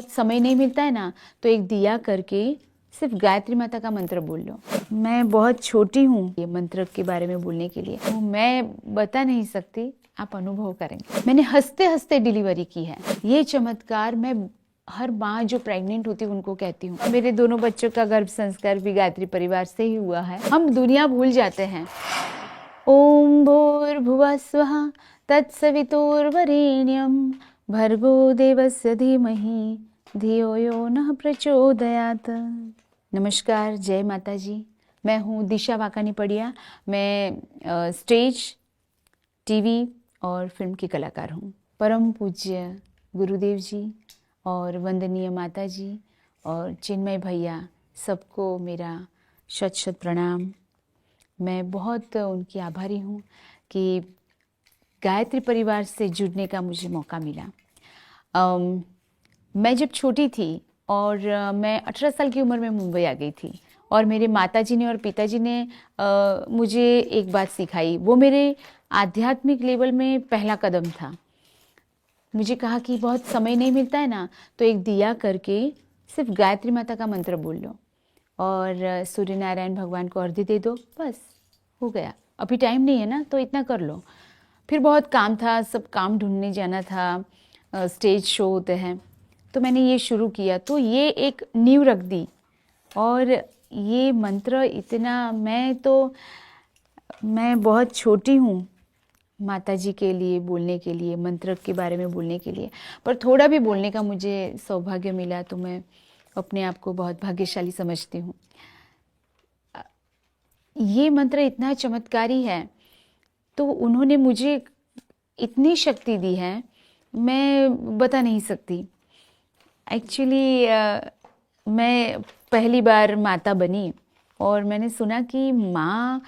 समय नहीं मिलता है ना, तो एक दिया करके सिर्फ गायत्री माता का मंत्र बोल लो। मैं बहुत छोटी हूँ ये मंत्र के बारे में बोलने के लिए, तो मैं बता नहीं सकती, आप अनुभव करेंगे। मैंने हंसते हंसते डिलीवरी की है। ये चमत्कार मैं हर माँ जो प्रेग्नेंट होती है उनको कहती हूँ। मेरे दोनों बच्चों का गर्भ संस्कार भी गायत्री परिवार से ही हुआ है। हम दुनिया भूल जाते हैं। ओम भूर्भुवः स्वः तत्सवितुर्वरेण्यं भर्गो देवस्य धीमहि धियो यो नः प्रचोदयात्। नमस्कार, जय माता जी। मैं हूँ दिशा वाकानी पड़िया। मैं स्टेज, टीवी और फिल्म की कलाकार हूँ। परम पूज्य गुरुदेव जी और वंदनीय माता जी और चिन्मय भैया, सबको मेरा शत शत प्रणाम। मैं बहुत उनकी आभारी हूँ कि गायत्री परिवार से जुड़ने का मुझे मौका मिला। मैं जब छोटी थी और मैं 18 साल की उम्र में मुंबई आ गई थी, और मेरे माताजी ने और पिताजी ने मुझे एक बात सिखाई। वो मेरे आध्यात्मिक लेवल में पहला कदम था। मुझे कहा कि बहुत समय नहीं मिलता है ना, तो एक दिया करके सिर्फ गायत्री माता का मंत्र बोल लो और सूर्य नारायण भगवान को अर्घ्य दे दो, बस हो गया। अभी टाइम नहीं है ना, तो इतना कर लो। फिर बहुत काम था, सब काम ढूंढने जाना था, स्टेज शो होते हैं, तो मैंने ये शुरू किया। तो ये एक नींव रख दी, और ये मंत्र इतना, मैं बहुत छोटी हूँ माता जी के लिए बोलने के लिए, मंत्र के बारे में बोलने के लिए, पर थोड़ा भी बोलने का मुझे सौभाग्य मिला, तो मैं अपने आप को बहुत भाग्यशाली समझती हूँ। ये मंत्र इतना चमत्कारी है, तो उन्होंने मुझे इतनी शक्ति दी है, मैं बता नहीं सकती। एक्चुअली मैं पहली बार माता बनी, और मैंने सुना कि माँ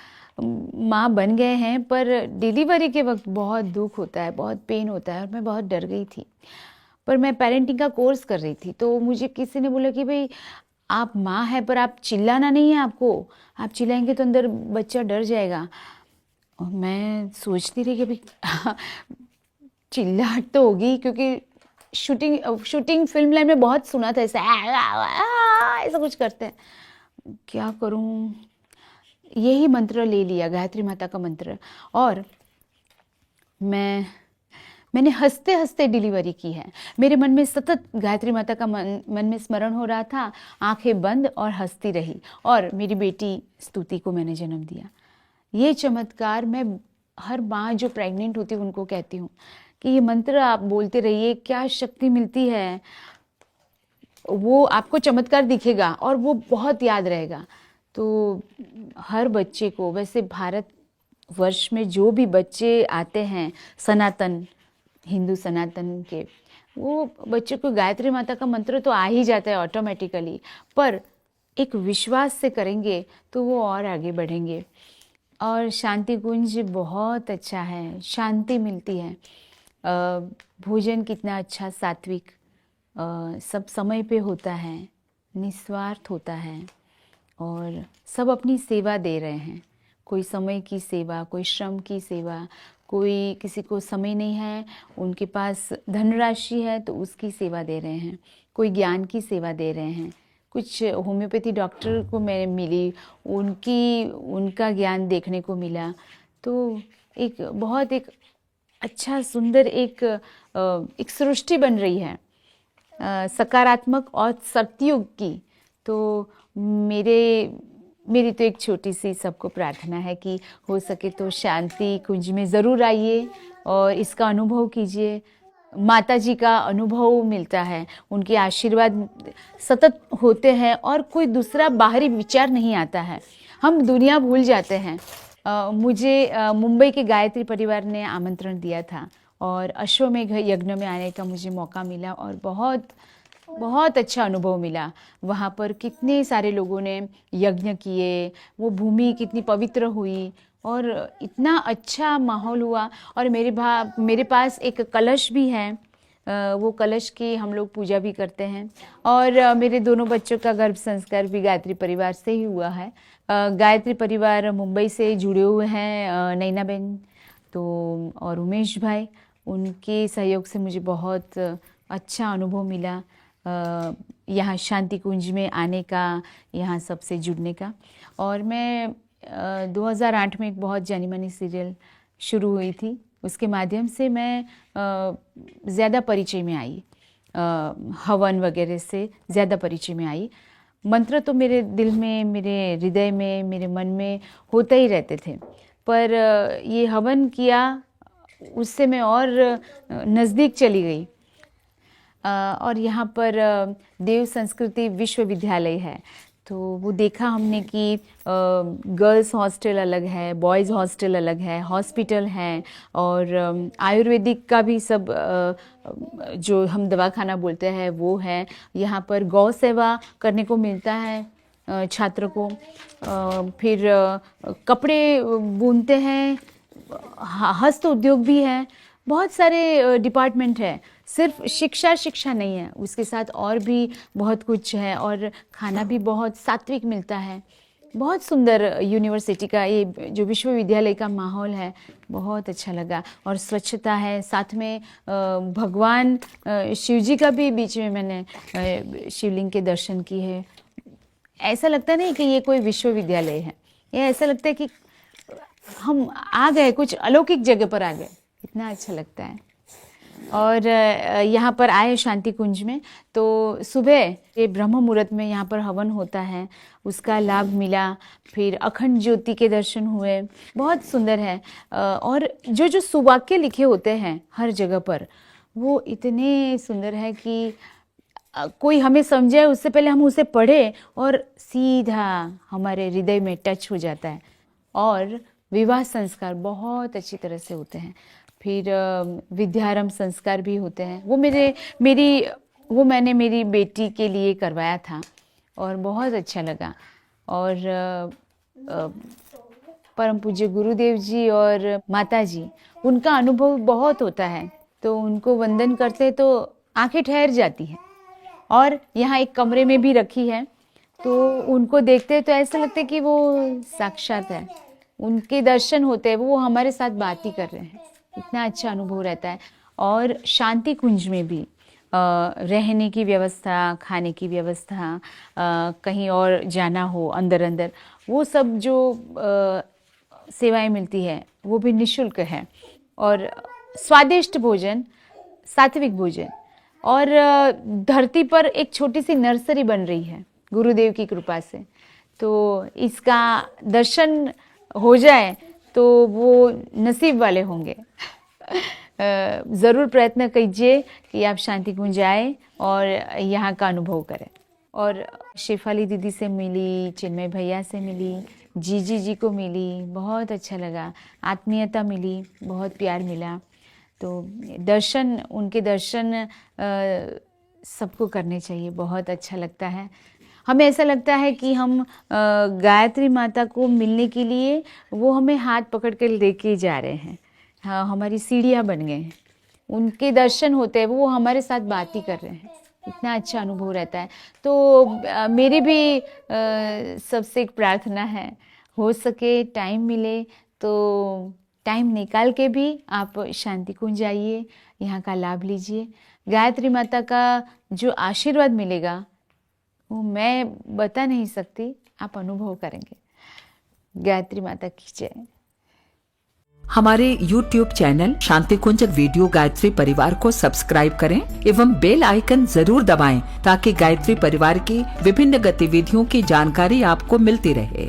बन गए हैं, पर डिलीवरी के वक्त बहुत दुख होता है, बहुत पेन होता है, और मैं बहुत डर गई थी। पर मैं पेरेंटिंग का कोर्स कर रही थी, तो मुझे किसी ने बोला कि भाई आप माँ हैं, पर आप चिल्लाना नहीं है आपको, आप चिल्लाएंगे तो अंदर बच्चा डर जाएगा। और मैं सोचती रही कि भाई चिल्लाहट तो होगी, क्योंकि शूटिंग फिल्म लाइन में बहुत सुना था ऐसा, ऐसा कुछ करते हैं। क्या करूं, यही मंत्र ले लिया, गायत्री माता का मंत्र, और मैंने हंसते हंसते डिलीवरी की है। मेरे मन में सतत गायत्री माता का मन में स्मरण हो रहा था, आंखें बंद और हंसती रही, और मेरी बेटी स्तुति को मैंने जन्म दिया। ये चमत्कार मैं हर माँ जो प्रेग्नेंट होती है उनको कहती हूँ कि ये मंत्र आप बोलते रहिए, क्या शक्ति मिलती है। वो आपको चमत्कार दिखेगा और वो बहुत याद रहेगा। तो हर बच्चे को, वैसे भारत वर्ष में जो भी बच्चे आते हैं सनातन, हिंदू सनातन के, वो बच्चों को गायत्री माता का मंत्र तो आ ही जाता है ऑटोमेटिकली, पर एक विश्वास से करेंगे तो वो और आगे बढ़ेंगे। और शांति कुंज बहुत अच्छा है, शांति मिलती है। भोजन कितना अच्छा, सात्विक, सब समय पे होता है, निस्वार्थ होता है, और सब अपनी सेवा दे रहे हैं। कोई समय की सेवा, कोई श्रम की सेवा, कोई किसी को समय नहीं है, उनके पास धनराशि है तो उसकी सेवा दे रहे हैं, कोई ज्ञान की सेवा दे रहे हैं। कुछ होम्योपैथी डॉक्टर को मैं मिली, उनका ज्ञान देखने को मिला। तो एक अच्छा सुंदर एक सृष्टि बन रही है, सकारात्मक और सत्युग की। तो मेरी तो एक छोटी सी सबको प्रार्थना है कि हो सके तो शांति कुंज में ज़रूर आइए और इसका अनुभव कीजिए। माता जी का अनुभव मिलता है, उनके आशीर्वाद सतत होते हैं, और कोई दूसरा बाहरी विचार नहीं आता है। हम दुनिया भूल जाते हैं। मुझे मुंबई के गायत्री परिवार ने आमंत्रण दिया था, और अश्वमेघ यज्ञ में आने का मुझे मौका मिला, और बहुत बहुत अच्छा अनुभव मिला। वहाँ पर कितने सारे लोगों ने यज्ञ किए, वो भूमि कितनी पवित्र हुई, और इतना अच्छा माहौल हुआ। और मेरे पास एक कलश भी है, वो कलश की हम लोग पूजा भी करते हैं। और मेरे दोनों बच्चों का गर्भ संस्कार भी गायत्री परिवार से ही हुआ है। गायत्री परिवार मुंबई से जुड़े हुए हैं, नैना बहन तो और उमेश भाई, उनके सहयोग से मुझे बहुत अच्छा अनुभव मिला। यहाँ शांति कुंज में आने का, यहाँ सबसे जुड़ने का। और मैं 2008 में एक बहुत जानी मानी सीरियल शुरू हुई थी, उसके माध्यम से मैं ज़्यादा परिचय में आई, हवन वगैरह से ज़्यादा परिचय में आई। मंत्र तो मेरे दिल में, मेरे हृदय में, मेरे मन में होते ही रहते थे, पर ये हवन किया उससे मैं और नज़दीक चली गई। और यहाँ पर देव संस्कृति विश्वविद्यालय है, तो वो देखा हमने कि गर्ल्स हॉस्टल अलग है, बॉयज़ हॉस्टल अलग है, हॉस्पिटल है, और आयुर्वेदिक का भी सब जो हम दवाखाना बोलते हैं वो है। यहाँ पर गौ सेवा करने को मिलता है छात्र को। फिर कपड़े बुनते हैं, हस्त उद्योग भी है, बहुत सारे डिपार्टमेंट है। सिर्फ शिक्षा नहीं है, उसके साथ और भी बहुत कुछ है, और खाना भी बहुत सात्विक मिलता है। बहुत सुंदर यूनिवर्सिटी का ये जो विश्वविद्यालय का माहौल है, बहुत अच्छा लगा। और स्वच्छता है, साथ में भगवान शिव जी का भी बीच में मैंने शिवलिंग के दर्शन किए हैं। ऐसा लगता नहीं कि ये कोई विश्वविद्यालय है, ये ऐसा लगता है कि हम आ गए, कुछ अलौकिक जगह पर आ गए, इतना अच्छा लगता है। और यहाँ पर आए शांति कुंज में, तो सुबह ये ब्रह्म मुहूर्त में यहाँ पर हवन होता है, उसका लाभ मिला। फिर अखंड ज्योति के दर्शन हुए, बहुत सुंदर है। और जो सुवाक्य लिखे होते हैं हर जगह पर, वो इतने सुंदर है कि कोई हमें समझे उससे पहले हम उसे पढ़े और सीधा हमारे हृदय में टच हो जाता है। और विवाह संस्कार बहुत अच्छी तरह से होते हैं। फिर विद्यारंभ संस्कार भी होते हैं, वो मैंने मेरी बेटी के लिए करवाया था और बहुत अच्छा लगा। और परम पूज्य गुरुदेव जी और माता जी, उनका अनुभव बहुत होता है, तो उनको वंदन करते तो आंखें ठहर जाती हैं। और यहाँ एक कमरे में भी रखी है, तो उनको देखते तो ऐसा लगता है कि वो साक्षात है, उनके दर्शन होते हैं, वो हमारे साथ बात ही कर रहे हैं, इतना अच्छा अनुभव रहता है। और शांति कुंज में भी रहने की व्यवस्था, खाने की व्यवस्था, कहीं और जाना हो अंदर, वो सब जो सेवाएं मिलती है वो भी निःशुल्क है। और स्वादिष्ट भोजन, सात्विक भोजन, और धरती पर एक छोटी सी नर्सरी बन रही है गुरुदेव की कृपा से, तो इसका दर्शन हो जाए तो वो नसीब वाले होंगे। ज़रूर प्रयत्न कीजिए कि आप शांति कुंज आए और यहाँ का अनुभव करें। और शेफाली दीदी से मिली, चिन्मय भैया से मिली, जीजी जी को मिली, बहुत अच्छा लगा, आत्मीयता मिली, बहुत प्यार मिला। तो दर्शन, उनके दर्शन सबको करने चाहिए, बहुत अच्छा लगता है। हमें ऐसा लगता है कि हम गायत्री माता को मिलने के लिए वो हमें हाथ पकड़ कर लेके जा रहे हैं। हाँ, हमारी सीढ़ियाँ बन गए हैं, उनके दर्शन होते हैं, वो हमारे साथ बात ही कर रहे हैं, इतना अच्छा अनुभव रहता है। तो मेरी भी सबसे एक प्रार्थना है, हो सके टाइम मिले तो टाइम निकाल के भी आप शांति कुंज आइए, यहाँ का लाभ लीजिए। गायत्री माता का जो आशीर्वाद मिलेगा वो मैं बता नहीं सकती, आप अनुभव करेंगे। गायत्री माता की जय। हमारे YouTube चैनल शांति कुंज वीडियो गायत्री परिवार को सब्सक्राइब करें एवं बेल आइकन जरूर दबाएं ताकि गायत्री परिवार की विभिन्न गतिविधियों की जानकारी आपको मिलती रहे।